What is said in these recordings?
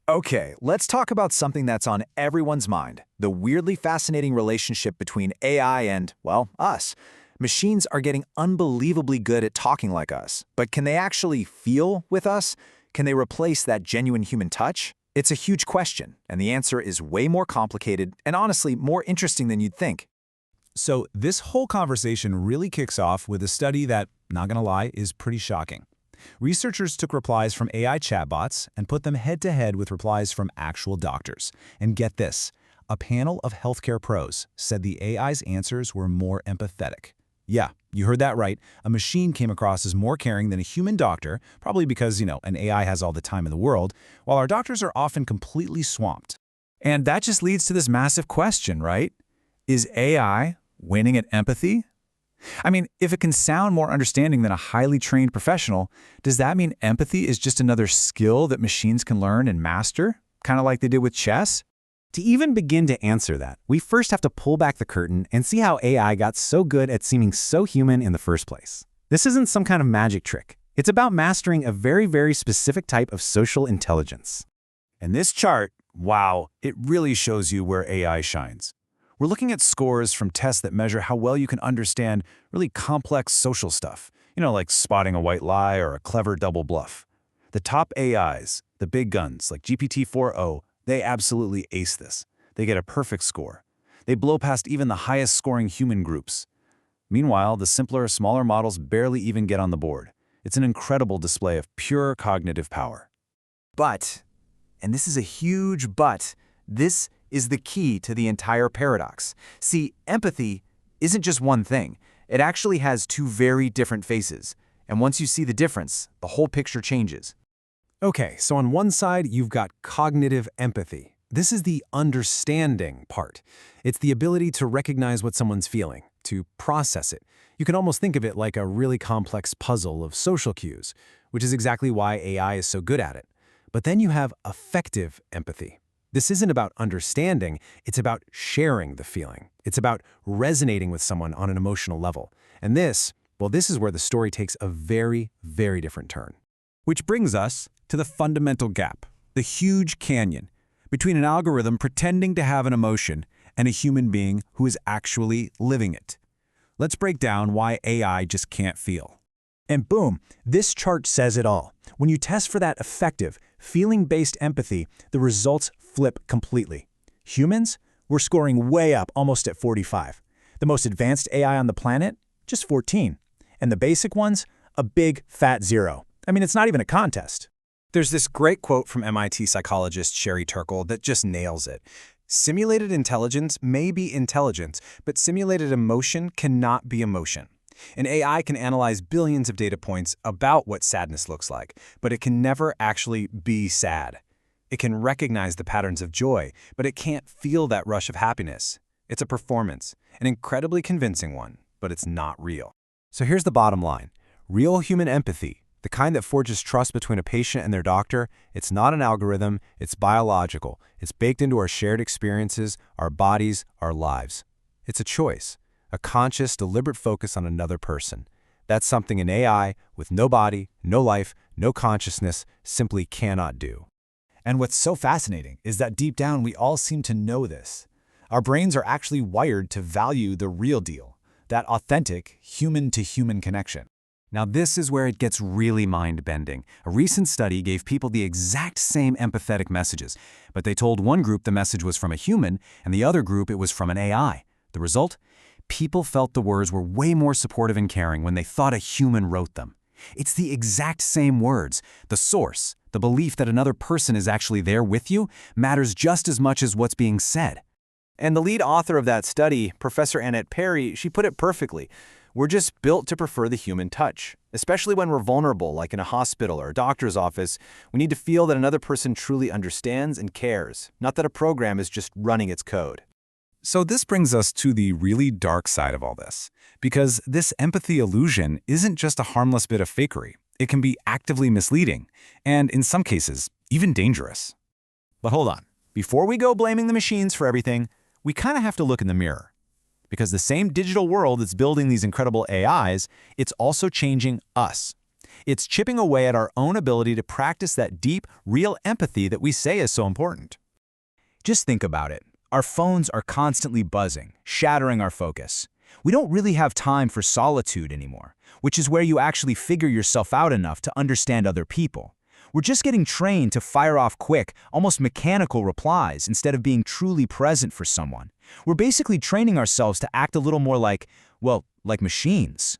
Okay, let's talk about something that's on everyone's mind, the weirdly fascinating relationship between AI and, well, us. Machines are getting unbelievably good at talking like us, but can they actually feel with us? Can they replace that genuine human touch? It's a huge question, and the answer is way more complicated and honestly more interesting than you'd think. So this whole conversation really kicks off with a study that, not gonna lie, is pretty shocking. Researchers took replies from AI chatbots and put them head-to-head with replies from actual doctors. And get this, a panel of healthcare pros said the AI's answers were more empathetic. Yeah, you heard that right. A machine came across as more caring than a human doctor, probably because, an AI has all the time in the world, while our doctors are often completely swamped. And that just leads to this massive question, right? Is AI winning at empathy? I mean, if it can sound more understanding than a highly trained professional, does that mean empathy is just another skill that machines can learn and master? Kind of like they did with chess? To even begin to answer that, we first have to pull back the curtain and see how AI got so good at seeming so human in the first place. This isn't some kind of magic trick. It's about mastering a very, very specific type of social intelligence. And this chart, wow, it really shows you where AI shines. We're looking at scores from tests that measure how well you can understand really complex social stuff, like spotting a white lie or a clever double bluff. The top AIs, the big guns like GPT-4o, they absolutely ace this. They get a perfect score. They blow past even the highest scoring human groups. Meanwhile, the simpler, smaller models barely even get on the board. It's an incredible display of pure cognitive power. But, and this is a huge but, this is the key to the entire paradox. See, empathy isn't just one thing. It actually has two very different faces. And once you see the difference, the whole picture changes. Okay, so on one side, you've got cognitive empathy. This is the understanding part. It's the ability to recognize what someone's feeling, to process it. You can almost think of it like a really complex puzzle of social cues, which is exactly why AI is so good at it. But then you have affective empathy. This isn't about understanding, it's about sharing the feeling. It's about resonating with someone on an emotional level. And this is where the story takes a very, very different turn. Which brings us to the fundamental gap, the huge canyon, between an algorithm pretending to have an emotion and a human being who is actually living it. Let's break down why AI just can't feel. And boom, this chart says it all. When you test for that effective, feeling-based empathy, the results flip completely. Humans, we're scoring way up, almost at 45. The most advanced AI on the planet, just 14. And the basic ones, a big, fat 0. I mean, it's not even a contest. There's this great quote from MIT psychologist Sherry Turkle that just nails it. Simulated intelligence may be intelligence, but simulated emotion cannot be emotion. An AI can analyze billions of data points about what sadness looks like, but it can never actually be sad. It can recognize the patterns of joy, but it can't feel that rush of happiness. It's a performance, an incredibly convincing one, but it's not real. So here's the bottom line. Real human empathy, the kind that forges trust between a patient and their doctor, it's not an algorithm, it's biological. It's baked into our shared experiences, our bodies, our lives. It's a choice, a conscious, deliberate focus on another person. That's something an AI with no body, no life, no consciousness simply cannot do. And what's so fascinating is that deep down we all seem to know this. Our brains are actually wired to value the real deal, that authentic human-to-human connection. Now this is where it gets really mind-bending. A recent study gave people the exact same empathetic messages, but they told one group the message was from a human and the other group it was from an AI. The result? People felt the words were way more supportive and caring when they thought a human wrote them. It's the exact same words. The source, the belief that another person is actually there with you, matters just as much as what's being said. And the lead author of that study, Professor Annette Perry, she put it perfectly. We're just built to prefer the human touch. Especially when we're vulnerable, like in a hospital or a doctor's office, we need to feel that another person truly understands and cares, not that a program is just running its code. So this brings us to the really dark side of all this, because this empathy illusion isn't just a harmless bit of fakery. It can be actively misleading, and in some cases, even dangerous. But hold on. Before we go blaming the machines for everything, we kind of have to look in the mirror. Because the same digital world that's building these incredible AIs, it's also changing us. It's chipping away at our own ability to practice that deep, real empathy that we say is so important. Just think about it. Our phones are constantly buzzing, shattering our focus. We don't really have time for solitude anymore, which is where you actually figure yourself out enough to understand other people. We're just getting trained to fire off quick, almost mechanical replies instead of being truly present for someone. We're basically training ourselves to act a little more like, well, like machines.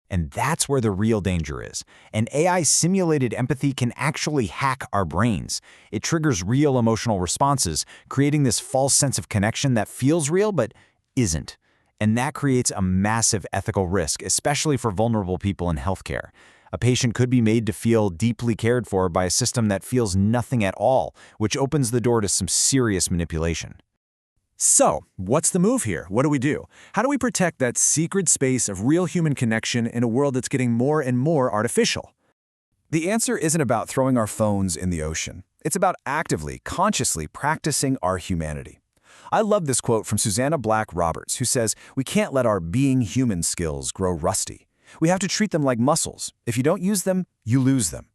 And that's where the real danger is. An AI-simulated empathy can actually hack our brains. It triggers real emotional responses, creating this false sense of connection that feels real but isn't. And that creates a massive ethical risk, especially for vulnerable people in healthcare. A patient could be made to feel deeply cared for by a system that feels nothing at all, which opens the door to some serious manipulation. So, what's the move here? What do we do? How do we protect that secret space of real human connection in a world that's getting more and more artificial? The answer isn't about throwing our phones in the ocean. It's about actively, consciously practicing our humanity. I love this quote from Susanna Black Roberts, who says, "We can't let our being human skills grow rusty. We have to treat them like muscles. If you don't use them, you lose them."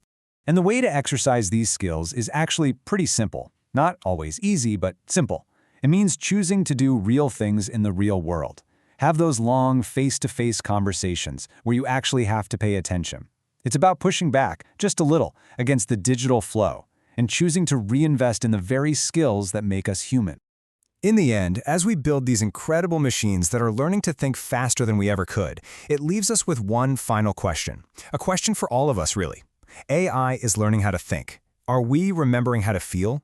And the way to exercise these skills is actually pretty simple. Not always easy, but simple. It means choosing to do real things in the real world. Have those long, face-to-face conversations where you actually have to pay attention. It's about pushing back, just a little, against the digital flow, and choosing to reinvest in the very skills that make us human. In the end, as we build these incredible machines that are learning to think faster than we ever could, it leaves us with one final question. A question for all of us, really. AI is learning how to think. Are we remembering how to feel?